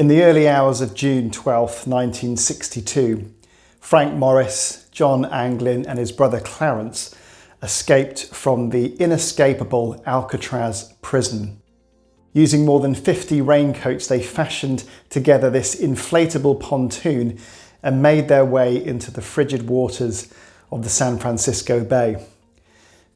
In the early hours of June 12, 1962, Frank Morris, John Anglin and his brother Clarence escaped from the inescapable Alcatraz prison. Using more than 50 raincoats, they fashioned together this inflatable pontoon and made their way into the frigid waters of the San Francisco Bay.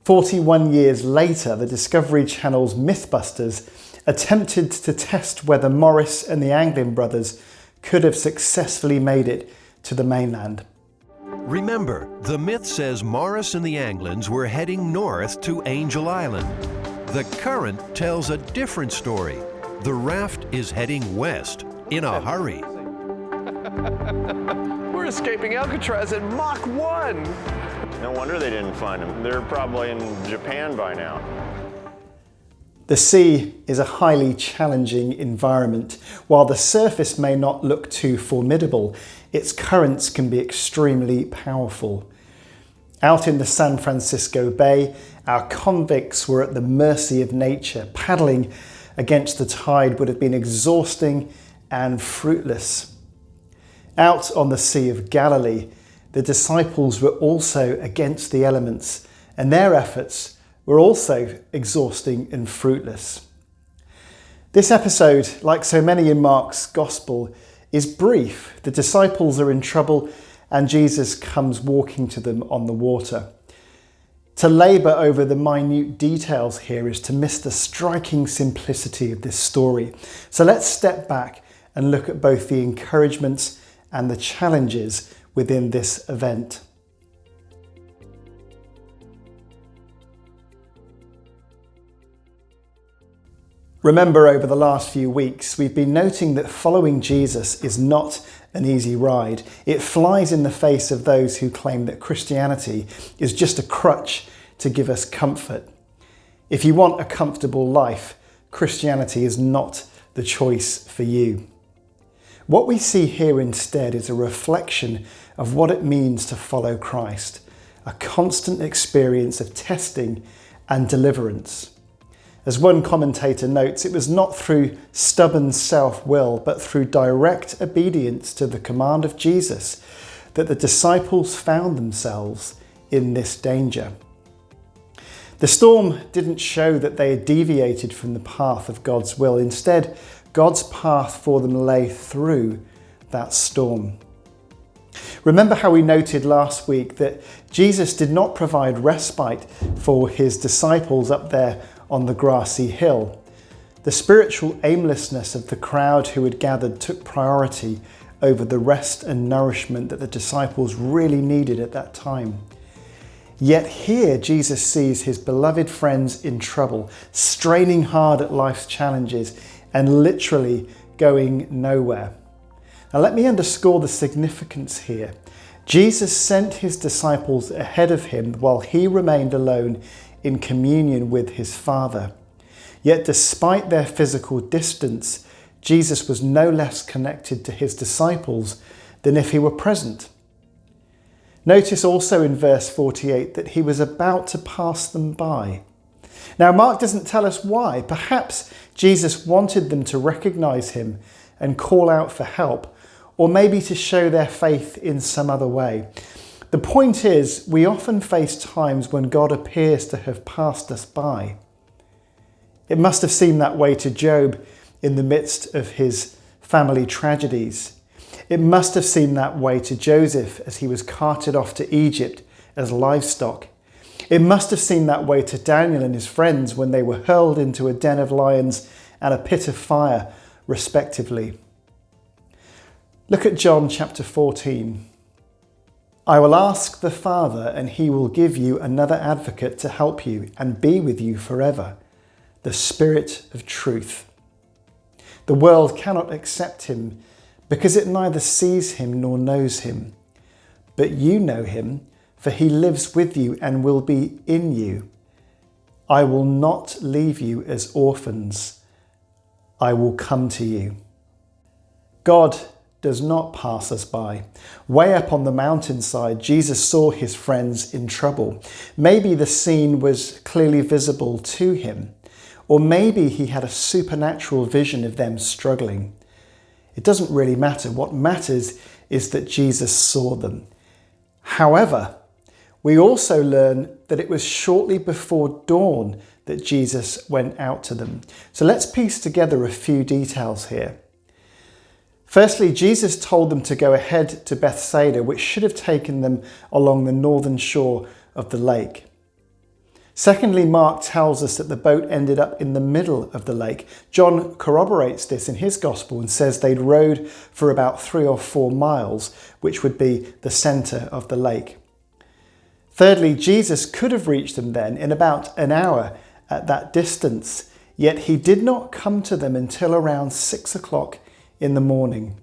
41 years later, the Discovery Channel's Mythbusters attempted to test whether Morris and the Anglin brothers could have successfully made it to the mainland. Remember, the myth says Morris and the Anglins were heading north to Angel Island. The current tells a different story. The raft is heading west in a hurry. We're escaping Alcatraz at Mach 1. No wonder they didn't find them. They're probably in Japan by now. The sea is a highly challenging environment. While the surface may not look too formidable, its currents can be extremely powerful. Out in the San Francisco Bay, our convicts were at the mercy of nature. Paddling against the tide would have been exhausting and fruitless. Out on the Sea of Galilee, the disciples were also against the elements, and their efforts were also exhausting and fruitless. This episode, like so many in Mark's Gospel, is brief. The disciples are in trouble and Jesus comes walking to them on the water. To labour over the minute details here is to miss the striking simplicity of this story. So let's step back and look at both the encouragements and the challenges within this event. Remember, over the last few weeks, we've been noting that following Jesus is not an easy ride. It flies in the face of those who claim that Christianity is just a crutch to give us comfort. If you want a comfortable life, Christianity is not the choice for you. What we see here instead is a reflection of what it means to follow Christ, a constant experience of testing and deliverance. As one commentator notes, it was not through stubborn self-will, but through direct obedience to the command of Jesus that the disciples found themselves in this danger. The storm didn't show that they had deviated from the path of God's will. Instead, God's path for them lay through that storm. Remember how we noted last week that Jesus did not provide respite for his disciples up there on the grassy hill. The spiritual aimlessness of the crowd who had gathered took priority over the rest and nourishment that the disciples really needed at that time. Yet here Jesus sees his beloved friends in trouble, straining hard at life's challenges and literally going nowhere. Now let me underscore the significance here. Jesus sent his disciples ahead of him while he remained alone in communion with his Father. Yet despite their physical distance, Jesus was no less connected to his disciples than if he were present. Notice also in verse 48 that he was about to pass them by. Now Mark doesn't tell us why. Perhaps Jesus wanted them to recognize him and call out for help, or maybe to show their faith in some other way. The point is, we often face times when God appears to have passed us by. It must have seemed that way to Job in the midst of his family tragedies. It must have seemed that way to Joseph as he was carted off to Egypt as livestock. It must have seemed that way to Daniel and his friends when they were hurled into a den of lions and a pit of fire, respectively. Look at John chapter 14. I will ask the Father, and he will give you another advocate to help you and be with you forever, the Spirit of truth. The world cannot accept him because it neither sees him nor knows him. But you know him, for he lives with you and will be in you. I will not leave you as orphans. I will come to you. God does not pass us by. Way up on the mountainside, Jesus saw his friends in trouble. Maybe the scene was clearly visible to him, or maybe he had a supernatural vision of them struggling. It doesn't really matter. What matters is that Jesus saw them. However, we also learn that it was shortly before dawn that Jesus went out to them. So let's piece together a few details here. Firstly, Jesus told them to go ahead to Bethsaida, which should have taken them along the northern shore of the lake. Secondly, Mark tells us that the boat ended up in the middle of the lake. John corroborates this in his gospel and says they'd rowed for about 3 or 4 miles, which would be the centre of the lake. Thirdly, Jesus could have reached them then in about an hour at that distance, yet he did not come to them until around 6 o'clock in the morning.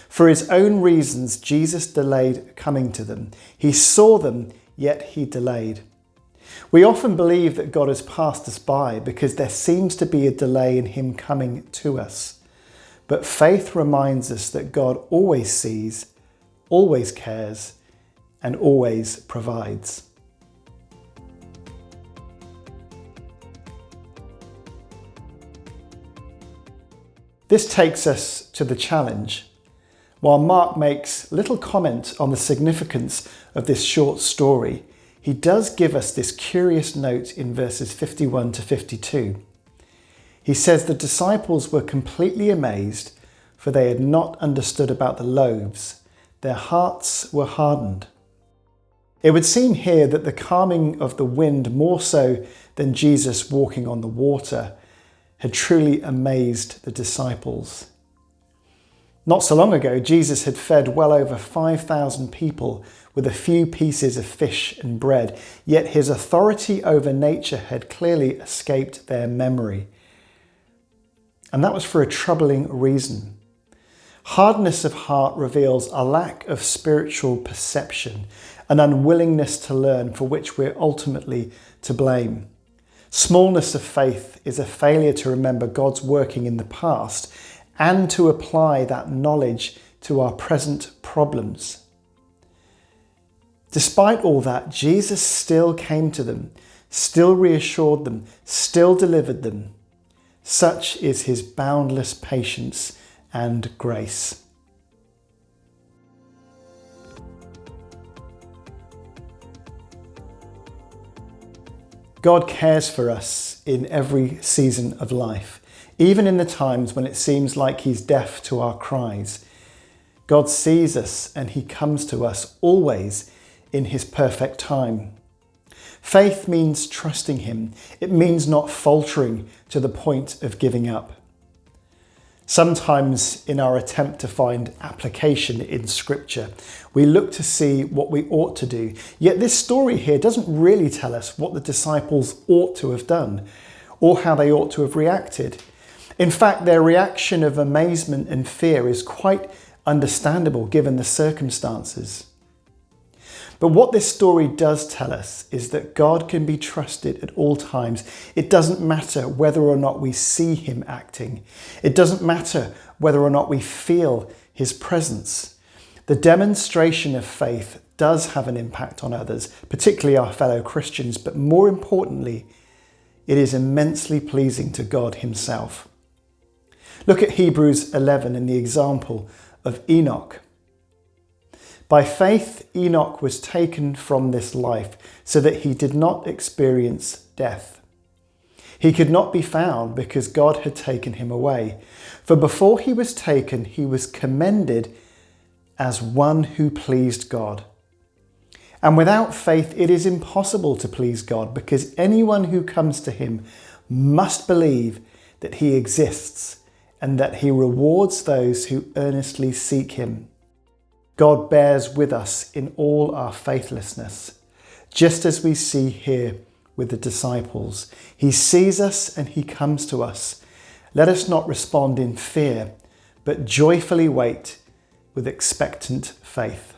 For his own reasons, Jesus delayed coming to them. He saw them, yet he delayed. We often believe that God has passed us by because there seems to be a delay in him coming to us. But faith reminds us that God always sees, always cares, and always provides. This takes us to the challenge. While Mark makes little comment on the significance of this short story, he does give us this curious note in verses 51 to 52. He says the disciples were completely amazed, for they had not understood about the loaves. Their hearts were hardened. It would seem here that the calming of the wind, more so than Jesus walking on the water, had truly amazed the disciples. Not so long ago, Jesus had fed well over 5,000 people with a few pieces of fish and bread, yet his authority over nature had clearly escaped their memory. And that was for a troubling reason. Hardness of heart reveals a lack of spiritual perception, an unwillingness to learn for which we're ultimately to blame. Smallness of faith is a failure to remember God's working in the past and to apply that knowledge to our present problems. Despite all that, Jesus still came to them, still reassured them, still delivered them. Such is his boundless patience and grace. God cares for us in every season of life, even in the times when it seems like he's deaf to our cries. God sees us and he comes to us always in his perfect time. Faith means trusting him. It means not faltering to the point of giving up. Sometimes in our attempt to find application in Scripture, we look to see what we ought to do. Yet this story here doesn't really tell us what the disciples ought to have done or how they ought to have reacted. In fact, their reaction of amazement and fear is quite understandable given the circumstances. But what this story does tell us is that God can be trusted at all times. It doesn't matter whether or not we see him acting. It doesn't matter whether or not we feel his presence. The demonstration of faith does have an impact on others, particularly our fellow Christians, but more importantly, it is immensely pleasing to God himself. Look at Hebrews 11 and the example of Enoch. By faith, Enoch was taken from this life so that he did not experience death. He could not be found because God had taken him away. For before he was taken, he was commended as one who pleased God. And without faith, it is impossible to please God because anyone who comes to him must believe that he exists and that he rewards those who earnestly seek him. God bears with us in all our faithlessness, just as we see here with the disciples. He sees us and he comes to us. Let us not respond in fear, but joyfully wait with expectant faith.